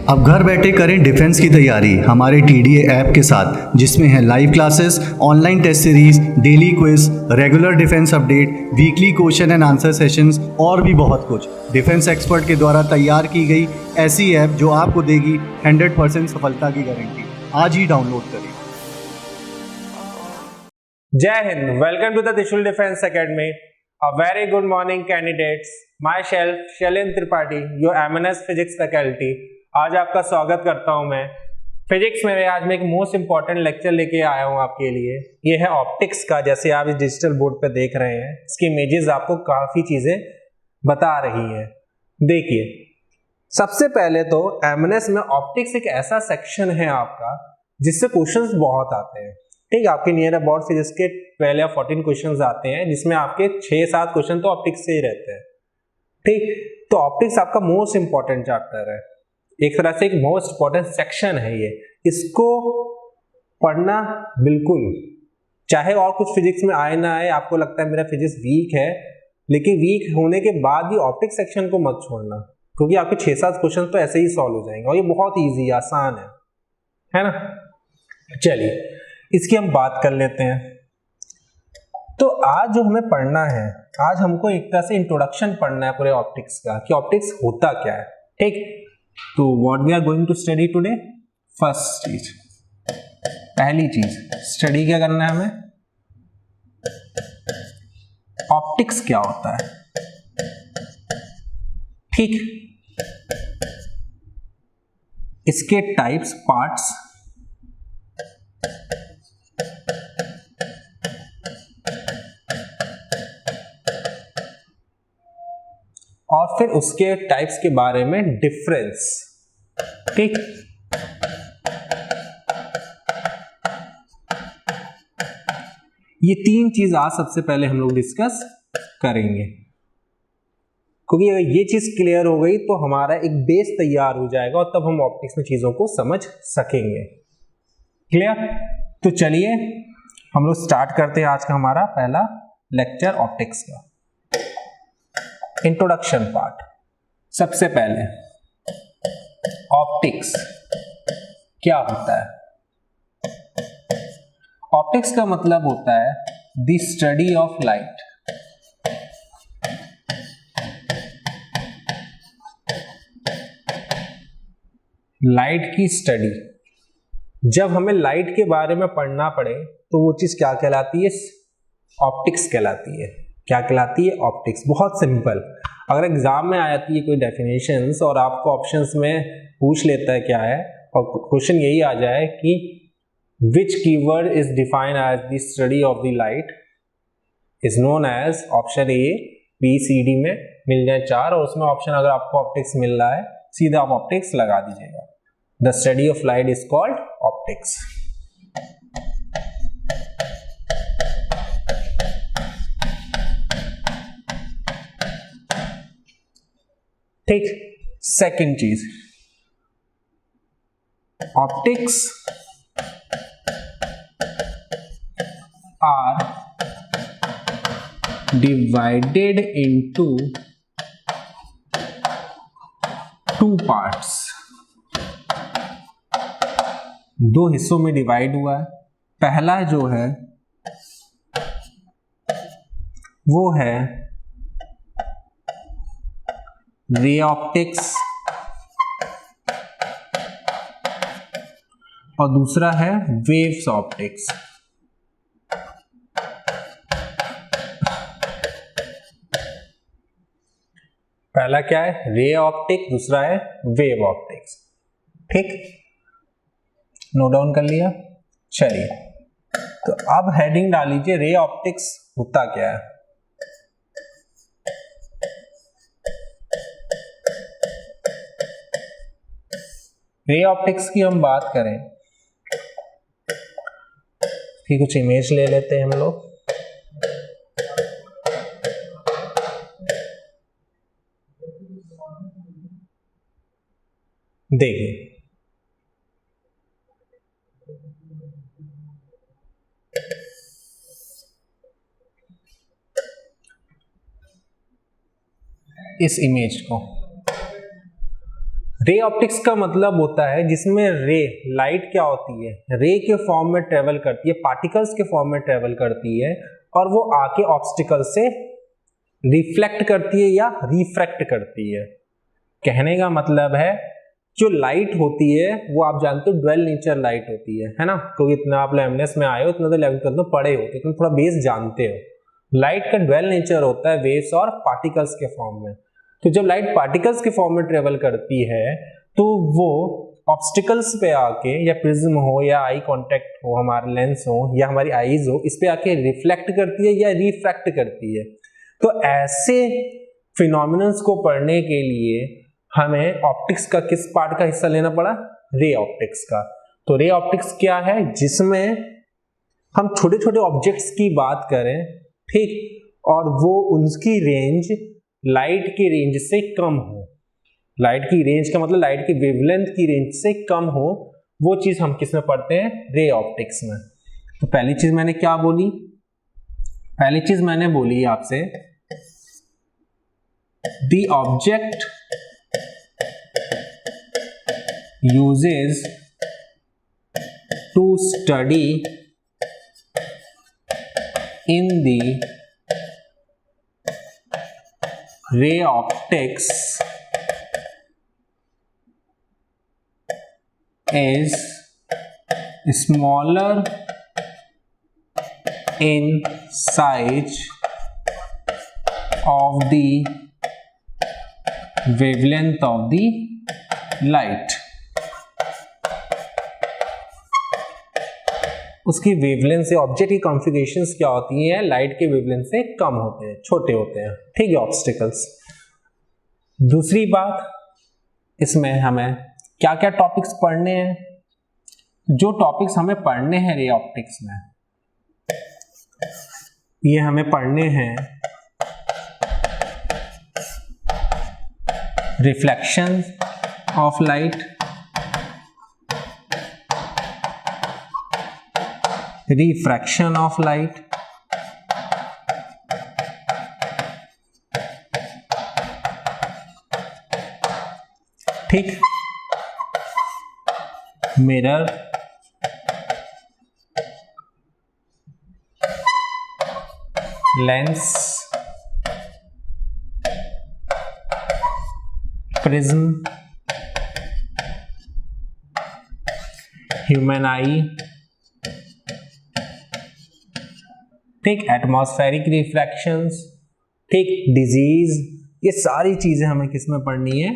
अब घर बैठे करें डिफेंस की तैयारी हमारे टीडीए ऐप के साथ, जिसमें है live classes, online test series, daily quiz, regular defence update, weekly question and answer sessions और भी बहुत कुछ। डिफेंस एक्सपर्ट के द्वारा तैयार की गई ऐसी ऐप जो आपको देगी 100% सफलता की गारंटी। आज ही डाउनलोड करें। जय हिंद, वेलकम टू द त्रिशूल defence academy. A very good morning candidates. Myself Shailendra Tripathi, your MNS physics faculty. आज आपका स्वागत करता हूं मैं। फिजिक्स में आज मैं एक मोस्ट इंपॉर्टेंट लेक्चर लेके आया हूं आपके लिए। ये है ऑप्टिक्स का, जैसे आप इस डिजिटल बोर्ड पे देख रहे हैं। इसकी इमेजेस आपको काफी चीजें बता रही है। देखिए, सबसे पहले तो MNS में ऑप्टिक्स एक ऐसा सेक्शन है आपका जिससे क्वेश्चंस बहुत आते हैं। ठीक, आपके नियर अबाउट फिजिक्स के 12 या 14 क्वेश्चंस आते हैं, जिसमें आपके 6-7 क्वेश्चन तो ऑप्टिक्स से ही रहते हैं। ठीक, तो ऑप्टिक्स आपका मोस्ट इंपॉर्टेंट चैप्टर है, एक तरह से एक मोस्ट इंपॉर्टेंट सेक्शन है ये। इसको पढ़ना बिल्कुल, चाहे और कुछ फिजिक्स में आए ना आए, आपको लगता है मेरा फिजिक्स वीक है, लेकिन वीक होने के बाद भी ऑप्टिक्स सेक्शन को मत छोड़ना, क्योंकि आपके 6-7 क्वेश्चन तो ऐसे ही सॉल्व हो जाएंगे और ये बहुत ईजी आसान है ना। चलिए इसकी हम बात कर लेते हैं। तो आज जो हमें पढ़ना है, आज हमको एक तरह से इंट्रोडक्शन पढ़ना है पूरे ऑप्टिक्स का, कि ऑप्टिक्स होता क्या है। ठीक, तो what we are going to study today, first चीज, पहली चीज स्टडी क्या करना है हमें, ऑप्टिक्स क्या होता है। ठीक, इसके टाइप्स, पार्ट्स, और फिर उसके टाइप्स के बारे में डिफरेंस। ठीक, ये तीन चीज आज सबसे पहले हम लोग डिस्कस करेंगे, क्योंकि अगर ये चीज क्लियर हो गई तो हमारा एक बेस तैयार हो जाएगा और तब हम ऑप्टिक्स में चीजों को समझ सकेंगे। क्लियर? तो चलिए हम लोग स्टार्ट करते हैं आज का हमारा पहला लेक्चर ऑप्टिक्स का। Introduction part. सबसे पहले ऑप्टिक्स क्या होता है। ऑप्टिक्स का मतलब होता है the study of light. Light की स्टडी। जब हमें लाइट के बारे में पढ़ना पड़े तो वो चीज क्या कहलाती है, ऑप्टिक्स कहलाती है। क्या कहलाती है, ऑप्टिक्स। बहुत सिंपल, अगर एग्जाम में आ जाती है कोई डेफिनेशंस और आपको ऑप्शंस में पूछ लेता है क्या है, और क्वेश्चन यही आ जाए कि which keyword is defined as the study of the light is known as, option A B C D में मिल जाए 4, और उसमें ऑप्शन अगर आपको ऑप्टिक्स मिल रहा है, सीधा आप ऑप्टिक्स लगा दीजिएगा। The study of light is called optics. ठीक, सेकंड चीज, optics are divided into 2 parts. 2 हिस्सों में डिवाइड हुआ है। पहला जो है वो है रे ऑप्टिक्स और दूसरा है वेव्स ऑप्टिक्स। पहला क्या है, रे ऑप्टिक्स, दूसरा है वेव ऑप्टिक्स। ठीक, नोट डाउन कर लिया। चलिए तो अब हेडिंग डाल लीजिए, रे ऑप्टिक्स होता क्या है। रे ऑप्टिक्स की हम बात करें कि कुछ इमेज ले लेते हैं हम लोग। देखिए, इस इमेज को रे ऑप्टिक्स का मतलब होता है जिसमें रे, लाइट क्या होती है, रे के फॉर्म में ट्रेवल करती है, पार्टिकल्स के फॉर्म में ट्रेवल करती है और वो आके ऑब्स्टिकल से रिफ्लेक्ट करती है या रिफ्रैक्ट करती है। कहने का मतलब है जो लाइट होती है वो आप जानते हो ड्वेल नेचर लाइट होती है ना, क्योंकि इतना आप लेमनेस में आए हो, इतना तो 11th में पढ़े हो, तो थोड़ा बेस जानते हो। लाइट का ड्वेल नेचर होता है वेव्स और पार्टिकल्स के फॉर्म में। तो जब लाइट पार्टिकल्स के फॉर्म में ट्रेवल करती है तो वो ऑब्स्टिकल्स पे आके, या प्रिज्म हो या आई कांटेक्ट हो, हमारे लेंस हो या हमारी आईज हो, इस पे आके रिफ्लेक्ट करती है या रिफ्रैक्ट करती है। तो ऐसे फिनोमिनन्स को पढ़ने के लिए हमें ऑप्टिक्स का किस पार्ट का हिस्सा लेना पड़ा, रे ऑप्टिक्स का। तो रे ऑप्टिक्स क्या है, जिसमें हम छोटे छोटे ऑब्जेक्ट्स की बात करें, ठीक, और वो उनकी रेंज लाइट की रेंज से कम हो। लाइट की रेंज का मतलब लाइट की वेवलेंथ की रेंज से कम हो, वो चीज हम किस में पढ़ते हैं, रे ऑप्टिक्स में। तो पहली चीज मैंने क्या बोली, पहली चीज मैंने बोली आपसे, the object uses to study in the ray optics is smaller in size of the wavelength of the light। उसकी वेवलेंथ से, ऑब्जेक्ट की कॉन्फ़िगरेशंस क्या होती हैं, लाइट के वेवलेंथ से कम होते हैं, छोटे होते हैं, ठीक है, ऑब्स्टिकल्स। दूसरी बात, इसमें हमें क्या क्या टॉपिक्स पढ़ने हैं, जो टॉपिक्स हमें पढ़ने हैं रे ऑप्टिक्स में, ये हमें पढ़ने हैं reflection of light, refraction of light, ठीक, mirror, lens, prism, human eye, ठीक, एटमॉस्फेरिक रिफ्रैक्शंस, ठीक, डिजीज, ये सारी चीजें हमें किस में पढ़नी है,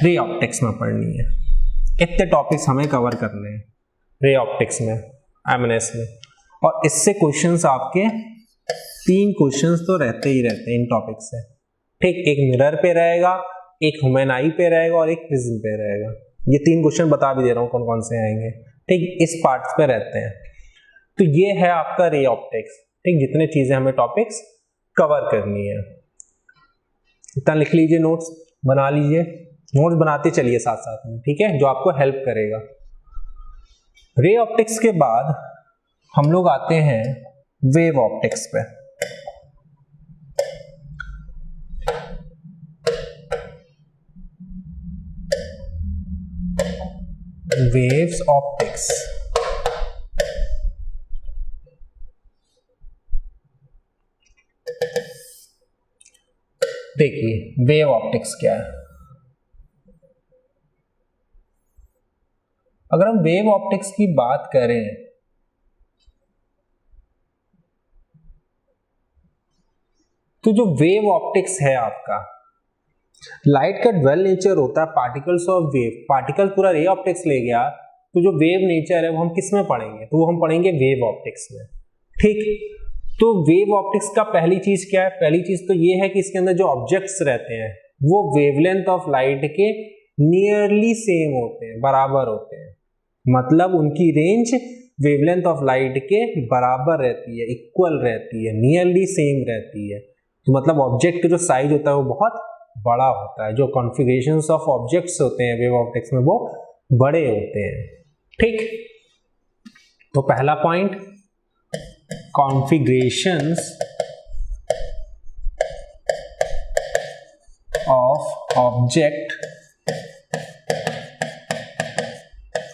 रे ऑप्टिक्स में पढ़नी है। इतने टॉपिक्स हमें कवर करने हैं रे ऑप्टिक्स में, एमएनएस में, और इससे क्वेश्चंस आपके 3 क्वेश्चंस तो रहते ही रहते हैं इन टॉपिक से, ठीक, एक मिरर पे रहेगा, एक ह्यूमन आई पे रहेगा और एक प्रिज्म पे रहेगा। ये 3 क्वेश्चन बता भी दे रहा हूँ कौन कौन से आएंगे, ठीक, इस पार्ट पे रहते हैं। तो ये है आपका रे ऑप्टिक्स, ठीक, जितने चीजें हमें टॉपिक्स कवर करनी है। इतना लिख लीजिए, नोट्स बना लीजिए, नोट्स बनाते चलिए साथ साथ में, ठीक है, जो आपको हेल्प करेगा। रे ऑप्टिक्स के बाद हम लोग आते हैं वेव ऑप्टिक्स पे। वेव्स ऑप्टिक्स, देखिए वेव ऑप्टिक्स क्या है। अगर हम वेव ऑप्टिक्स की बात करें तो जो वेव ऑप्टिक्स है आपका, लाइट का ड्वेल नेचर होता है पार्टिकल्स ऑफ वेव, पार्टिकल पूरा रे ऑप्टिक्स ले गया, तो जो वेव नेचर है वो हम किस में पढ़ेंगे, तो वो हम पढ़ेंगे वेव ऑप्टिक्स में, ठीक। तो वेव ऑप्टिक्स का पहली चीज क्या है, पहली चीज तो ये है कि इसके अंदर जो ऑब्जेक्ट्स रहते हैं वो वेवलेंथ ऑफ लाइट के नियरली सेम होते हैं, बराबर होते हैं, मतलब उनकी रेंज वेवलेंथ ऑफ लाइट के बराबर रहती है, इक्वल रहती है, नियरली सेम रहती है। तो मतलब ऑब्जेक्ट का जो साइज होता है वो बहुत बड़ा होता है, जो कॉन्फ़िगरेशंस ऑफ ऑब्जेक्ट्स होते हैं वेव ऑप्टिक्स में वो बड़े होते हैं, ठीक। तो पहला point, configurations of object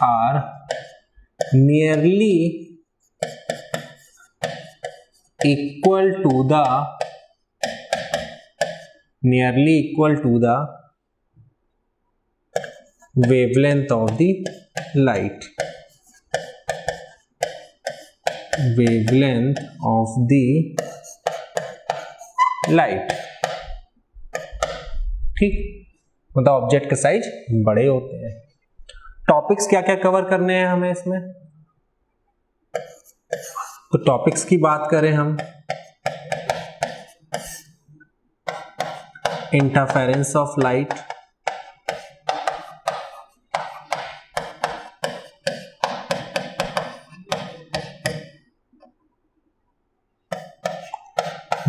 are nearly equal to the wavelength of the light. Wavelength of the light. ठीक, मतलब ऑब्जेक्ट के साइज बड़े होते हैं। टॉपिक्स क्या क्या कवर करने हैं हमें इसमें, तो टॉपिक्स की बात करें हम, interference of light,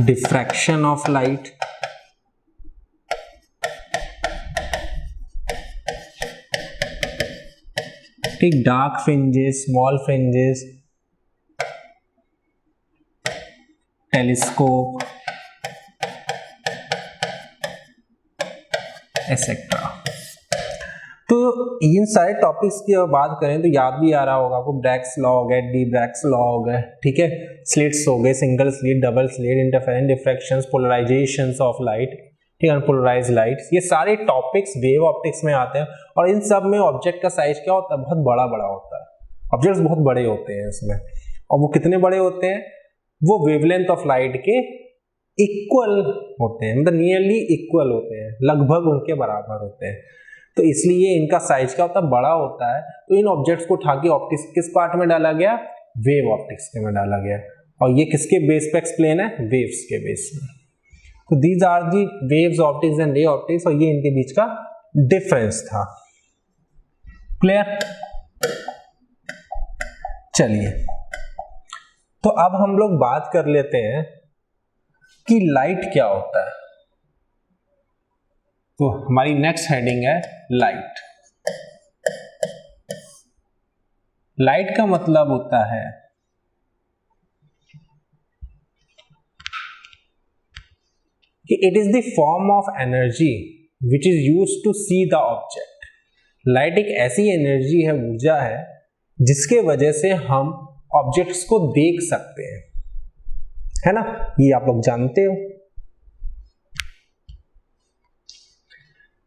diffraction of light, ठीक, dark fringes, small fringes, telescope etcetera. तो इन सारे टॉपिक्स की बात करें तो याद भी आ रहा होगा आपको, ब्रैग्स लॉ हो गया, डी ब्रैग्स लॉ हो गया, ठीक है, स्लिट्स हो गए, single slit, double slit, interference, diffractions, polarisations of light, ठीक है, अनपोलराइज्ड लाइट, ये सारे टॉपिक्स वेव ऑप्टिक्स में आते हैं। और इन सब में ऑब्जेक्ट का साइज क्या होता है, बहुत बड़ा बड़ा होता है, ऑब्जेक्ट्स बहुत बड़े होते हैं इसमें। और वो कितने बड़े होते हैं, वो वेवलेंथ ऑफ लाइट के इक्वल होते हैं, मतलब नियरली इक्वल होते हैं, लगभग उनके बराबर होते हैं। तो इसलिए इनका साइज क्या होता है, बड़ा होता है। तो इन ऑब्जेक्ट्स को उठा के ऑप्टिक्स किस पार्ट में डाला गया, वेव ऑप्टिक्स के में डाला गया। और ये किसके बेस पे एक्सप्लेन है, वेव्स के बेस में। तो these are the waves optics and ray optics, और ये इनके बीच का डिफरेंस था। क्लियर? चलिए, तो अब हम लोग बात कर लेते हैं कि लाइट क्या होता है। तो हमारी नेक्स्ट हेडिंग है लाइट। लाइट का मतलब होता है कि it is the form of energy which is used to see the object. Light एक ऐसी एनर्जी है, ऊर्जा है, जिसके वजह से हम ऑब्जेक्ट्स को देख सकते हैं, है ना, ये आप लोग जानते हो।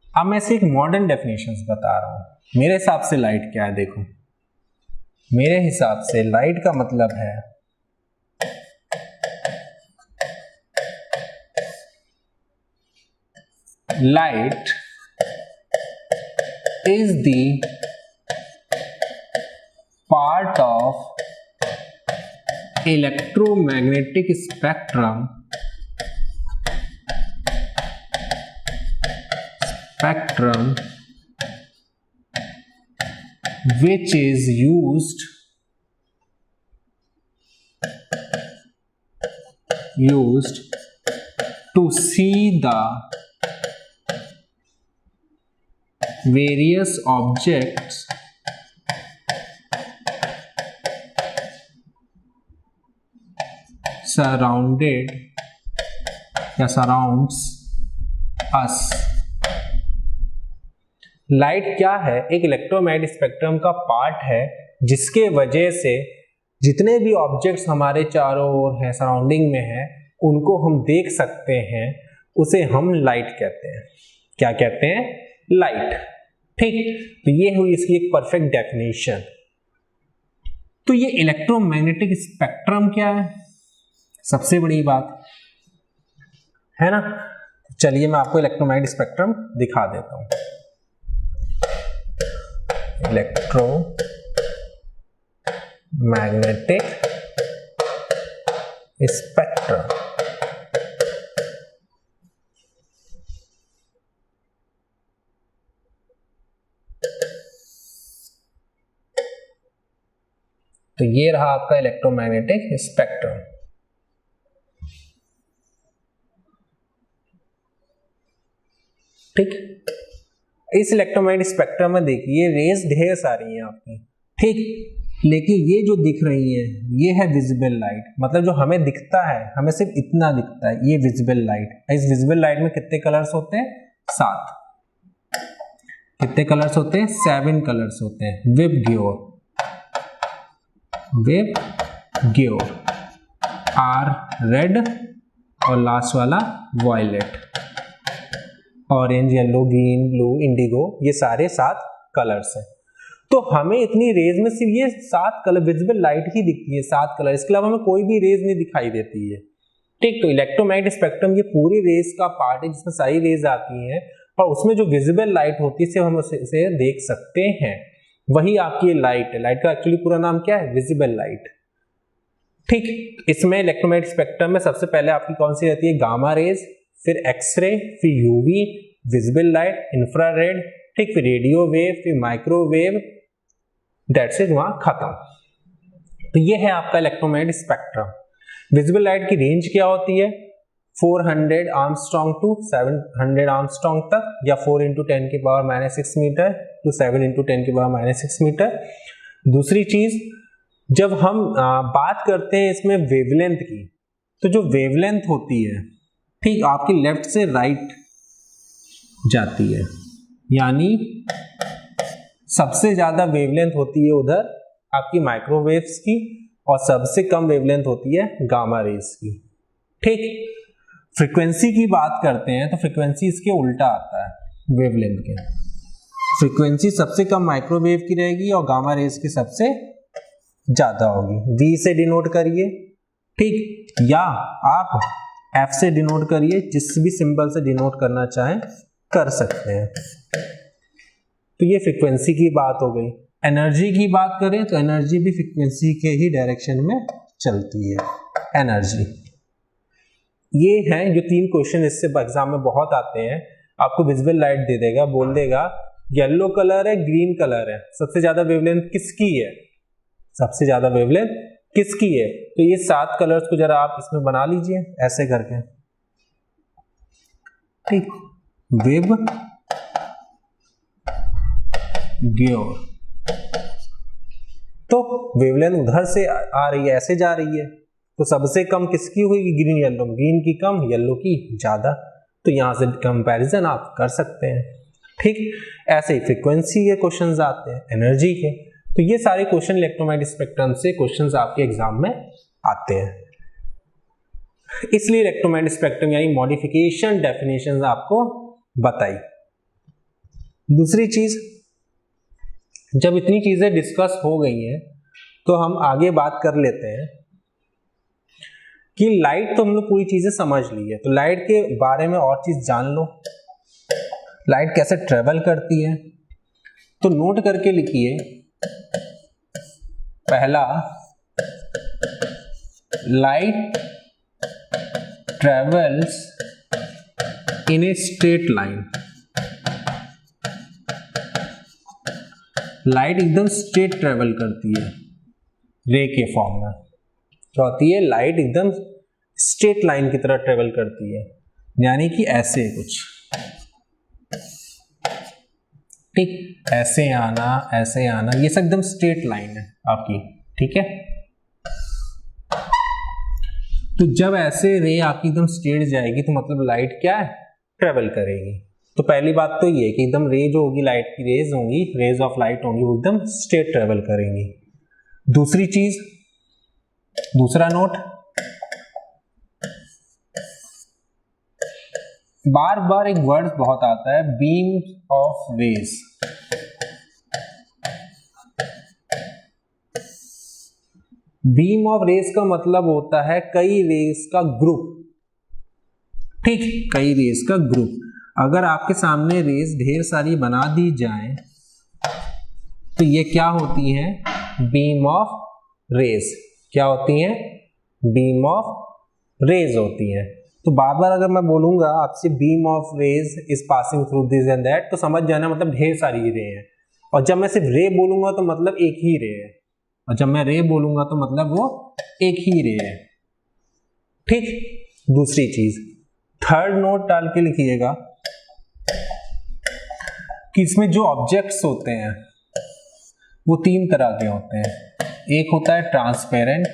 अब मैं से एक मॉडर्न डेफिनेशंस बता रहा हूं। मेरे हिसाब से लाइट क्या है, देखो, मेरे हिसाब से लाइट का मतलब है light is the part of electromagnetic spectrum which is used to see the various objects surrounded या surrounds us। लाइट क्या है, एक इलेक्ट्रोमैग्नेटिक स्पेक्ट्रम का पार्ट है, जिसके वजह से जितने भी ऑब्जेक्ट्स हमारे चारों ओर हैं, सराउंडिंग में हैं, उनको हम देख सकते हैं, उसे हम लाइट कहते हैं। क्या कहते हैं, लाइट। ठीक, तो ये हुई इसकी एक परफेक्ट डेफिनेशन। तो ये इलेक्ट्रोमैग्नेटिक स्पेक्ट्रम क्या है, सबसे बड़ी बात है ना। चलिए मैं आपको इलेक्ट्रोमैग्नेटिक स्पेक्ट्रम दिखा देता हूं। इलेक्ट्रोमैग्नेटिक स्पेक्ट्रम, तो ये रहा आपका इलेक्ट्रोमैग्नेटिक स्पेक्ट्रम। ठीक, इस इलेक्ट्रोमैग्नेटिक स्पेक्ट्रम में देखिए रेज ढेर सारी हैं आपकी, ठीक, लेकिन ये जो दिख रही है ये है विजिबल लाइट, मतलब जो हमें दिखता है, हमें सिर्फ इतना दिखता है, ये विजिबल लाइट। इस विजिबल लाइट में कितने कलर्स होते हैं, 7। कितने कलर्स होते हैं? 7 कलर्स होते हैं। विबग्योर, विबग्योर, आर रेड और लास्ट वाला violet, orange, yellow, green, blue, indigo, ये सारे 7 कलर्स हैं। तो हमें इतनी रेज में सिर्फ ये 7 कलर विजिबल लाइट ही दिखती है, 7 कलर, इसके अलावा हमें कोई भी रेज नहीं दिखाई देती है। ठीक, तो इलेक्ट्रोमैग्नेटिक स्पेक्ट्रम ये पूरी रेज का पार्ट है जिसमें सारी रेज आती हैं और उसमें जो विजिबल लाइट होती है हम उसे देख सकते हैं, वही आपकी लाइट है। लाइट का एक्चुअली पूरा नाम क्या है? Visible light. ठीक, इसमें इलेक्ट्रोमैग्नेटिक स्पेक्ट्रम में सबसे पहले आपकी कौन सी रहती है? गामा रेज, फिर एक्सरे, फिर यूवी, विजिबल लाइट, इंफ्रारेड, ठीक, फिर रेडियो वेव, फिर माइक्रोवेव, दैट्स इट, वहां खत्म। तो ये है आपका इलेक्ट्रोमैग्नेटिक स्पेक्ट्रम। विजिबल लाइट की रेंज क्या होती है? 400 आर्मस्ट्रॉन्ग टू 700 आर्मस्ट्रॉन्ग तक, या 4 × 10⁻⁻6 मीटर टू 7 × 10⁻⁻6 मीटर। दूसरी चीज, जब हम बात करते हैं इसमें वेवलेंथ की, तो जो वेवलेंथ होती है, ठीक, आपकी लेफ्ट से राइट जाती है, यानी सबसे ज्यादा वेवलेंथ होती है उधर आपकी माइक्रोवेव्स की और सबसे कम वेवलेंथ होती है गामा रेज की। ठीक, फ्रीक्वेंसी की बात करते हैं तो फ्रीक्वेंसी इसके उल्टा आता है वेवलेंथ के। फ्रीक्वेंसी सबसे कम माइक्रोवेव की रहेगी और गामा रेज की सबसे ज्यादा होगी। V से डिनोट करिए, ठीक, या आप F से डिनोट करिए, जिस भी सिंबल से डिनोट करना चाहें कर सकते हैं। तो ये फ्रीक्वेंसी की बात हो गई। एनर्जी की बात करें तो एनर्जी भी फ्रीक्वेंसी के ही डायरेक्शन में चलती है। एनर्जी, ये हैं जो 3 क्वेश्चन इससे एग्जाम में बहुत आते हैं। आपको विजिबल लाइट दे देगा, बोल देगा येलो कलर है, ग्रीन कलर है, सबसे ज्यादा वेवलेंथ किसकी है? सबसे ज्यादा वेवलेंथ किसकी है? तो ये 7 कलर्स को जरा आप इसमें बना लीजिए ऐसे करके। ठीक, विब ग्योर, तो वेवलेंथ उधर से आ रही है, ऐसे जा रही है, तो सबसे कम किसकी हुई? ग्रीन येलो, ग्रीन की कम, येलो की ज्यादा, तो यहां से कंपैरिजन आप कर सकते हैं। ठीक, ऐसे ही फ्रीक्वेंसी के क्वेश्चंस आते हैं, एनर्जी के। तो ये सारे क्वेश्चन इलेक्ट्रोमैग्नेटिक स्पेक्ट्रम से क्वेश्चंस आपके एग्जाम में आते हैं, इसलिए इलेक्ट्रोमैग्नेटिक स्पेक्ट्रम यानी मॉडिफिकेशन डेफिनेशन आपको बताई। दूसरी चीज, जब इतनी चीजें डिस्कस हो गई हैं तो हम आगे बात कर लेते हैं कि लाइट तो हम लोग पूरी चीजें समझ ली है, तो लाइट के बारे में और चीज जान लो। लाइट कैसे ट्रेवल करती है, तो नोट करके लिखिए। पहला, light travels in a straight line. Light एकदम स्ट्रेट ट्रेवल करती है रे के फॉर्म में। क्या होती है? लाइट एकदम स्ट्रेट लाइन की तरह ट्रेवल करती है, यानी कि ऐसे कुछ, ठीक, ऐसे आना, ये सब एकदम स्ट्रेट लाइन है आपकी। ठीक है, तो जब ऐसे रे आपकी एकदम स्ट्रेट जाएगी तो मतलब लाइट क्या है? ट्रेवल करेगी। तो पहली बात तो ये कि एकदम रे जो होगी, लाइट की रेज होंगी, रेज ऑफ लाइट होंगी, वो एकदम स्ट्रेट ट्रेवल करेंगी। दूसरी चीज, दूसरा नोट, बार बार एक वर्ड बहुत आता है, beam of rays. Beam of rays का मतलब होता है कई रेज का ग्रुप। ठीक, कई रेज का ग्रुप। अगर आपके सामने रेज ढेर सारी बना दी जाए तो ये क्या होती हैं? Beam of rays. क्या होती हैं? बीम ऑफ रेज होती हैं। तो बार बार अगर मैं बोलूंगा आपसे beam of rays is passing through this and that, तो समझ जाना मतलब ढेर सारी रे हैं। और जब मैं सिर्फ रे बोलूंगा तो मतलब एक ही रे है, और जब मैं रे बोलूंगा तो मतलब वो एक ही रे है। ठीक, दूसरी चीज, थर्ड नोट डाल के लिखिएगा कि इसमें जो ऑब्जेक्ट्स होते हैं वो 3 तरह के होते हैं। एक होता है ट्रांसपेरेंट,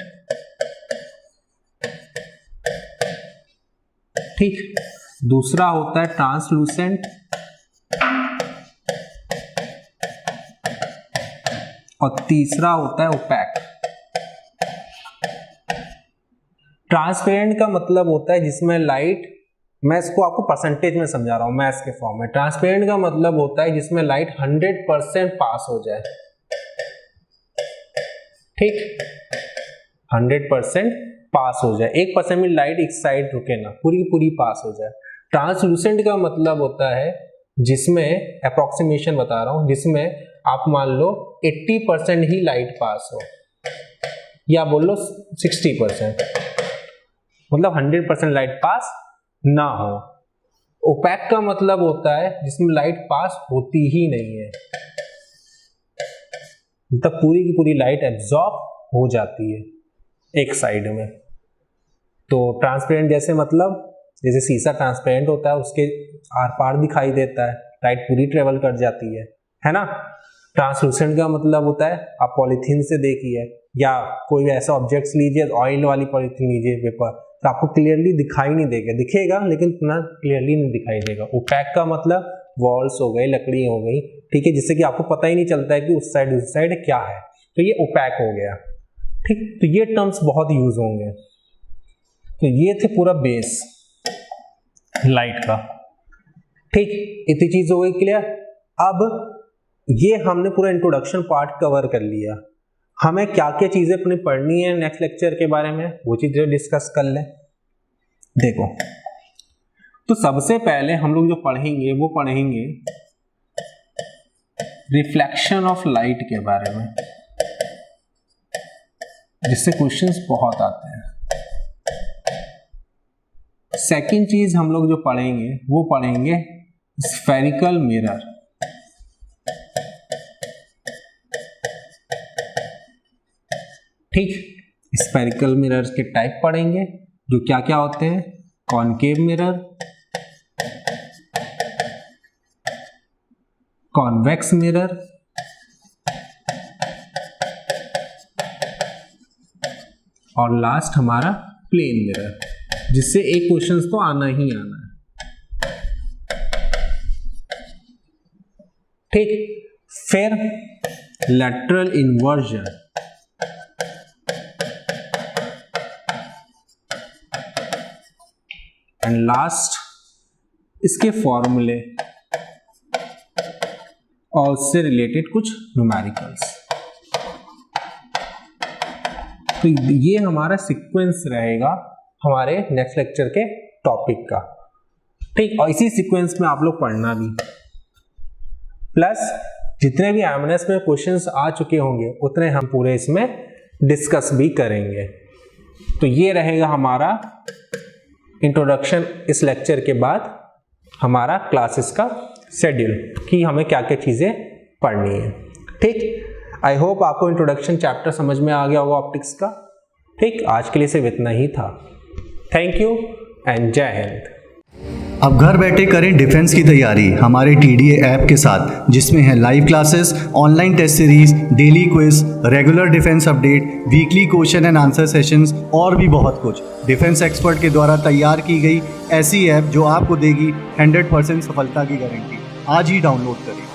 ठीक, दूसरा होता है ट्रांसलूसेंट, और तीसरा होता है ओपैक। ट्रांसपेरेंट का मतलब होता है जिसमें लाइट, मैं इसको आपको परसेंटेज में समझा रहा हूं मैथ्स के फॉर्म में। ट्रांसपेरेंट का मतलब होता है जिसमें लाइट 100% पास हो जाए, ठीक, 100% पास हो जाए, 1% में लाइट एक साइड रुके ना, पूरी पूरी पास हो जाए। ट्रांसलूसेंट का मतलब होता है जिसमें, अप्रोक्सीमेशन बता रहा हूं, जिसमें आप मान लो 80% ही लाइट पास हो, या बोल लो 60%, मतलब 100% लाइट पास ना हो। ओपैक का मतलब होता है जिसमें लाइट पास होती ही नहीं है, मतलब पूरी की पूरी लाइट एब्जॉर्ब हो जाती है एक साइड में। तो ट्रांसपेरेंट जैसे मतलब जैसे शीशा ट्रांसपेरेंट होता है, उसके आर पार दिखाई देता है, लाइट पूरी ट्रेवल कर जाती है ना। ट्रांसलूसेंट का मतलब होता है, आप पॉलीथीन से देखिए या कोई ऐसा ऑब्जेक्ट्स लीजिए, ऑयल वाली पॉलीथीन लीजिए, पेपर, तो आपको क्लियरली दिखाई नहीं देगा, दिखेगा लेकिन इतना क्लियरली नहीं दिखाई देगा। ओपैक का मतलब वॉल्स हो गई, लकड़ी हो गई, ठीक है, जिससे कि आपको पता ही नहीं चलता है कि उस साइड क्या है, तो ये ओपैक हो गया, ठीक। तो ये टर्म्स बहुत यूज होंगे। तो ये थे पूरा बेस लाइट का, ठीक, इतनी चीज हो गई क्लियर। अब ये हमने पूरा इंट्रोडक्शन पार्ट कवर कर लिया, हमें क्या क्या चीजें अपनी पढ़नी है नेक्स्ट लेक्चर के बारे में, वो चीजें डिस्कस कर लें। देखो, तो सबसे पहले हम लोग जो पढ़ेंगे वो पढ़ेंगे रिफ्लेक्शन ऑफ लाइट के बारे में, जिससे क्वेश्चंस बहुत आते हैं। सेकंड चीज हम लोग जो पढ़ेंगे वो पढ़ेंगे स्फेरिकल मिरर, ठीक। स्फेरिकल मिरर्स के टाइप पढ़ेंगे, जो क्या क्या होते हैं, कॉनकेव मिरर, कॉन्वेक्स मिरर, और लास्ट हमारा प्लेन मिरर, जिससे एक क्वेश्चंस तो आना ही आना है, ठीक। फिर लैटरल इन्वर्जन, एंड लास्ट इसके फॉर्मूले और उससे रिलेटेड कुछ न्यूमेरिकल्स। तो ये हमारा सीक्वेंस रहेगा हमारे नेक्स्ट लेक्चर के टॉपिक का, ठीक। और इसी सीक्वेंस में आप लोग पढ़ना भी, प्लस जितने भी एमएनएस में क्वेश्चंस आ चुके होंगे उतने हम पूरे इसमें डिस्कस भी करेंगे। तो ये रहेगा हमारा इंट्रोडक्शन। इस लेक्चर के बाद हमारा क्लासेस का शेड्यूल कि हमें क्या क्या चीजें पढ़नी है, ठीक। आई होप आपको इंट्रोडक्शन चैप्टर समझ में आ गया होगा ऑप्टिक्स का, ठीक। आज के लिए सिर्फ इतना ही था। थैंक यू एंड जय हिंद। अब घर बैठे करें डिफेंस की तैयारी हमारे TDA ऐप के साथ, जिसमें है live classes, online test series, daily quiz, regular defence update, weekly question and answer sessions और भी बहुत कुछ। डिफेंस एक्सपर्ट के द्वारा तैयार की गई ऐसी ऐप जो आपको देगी 100% सफलता की गारंटी। आज ही डाउनलोड करें।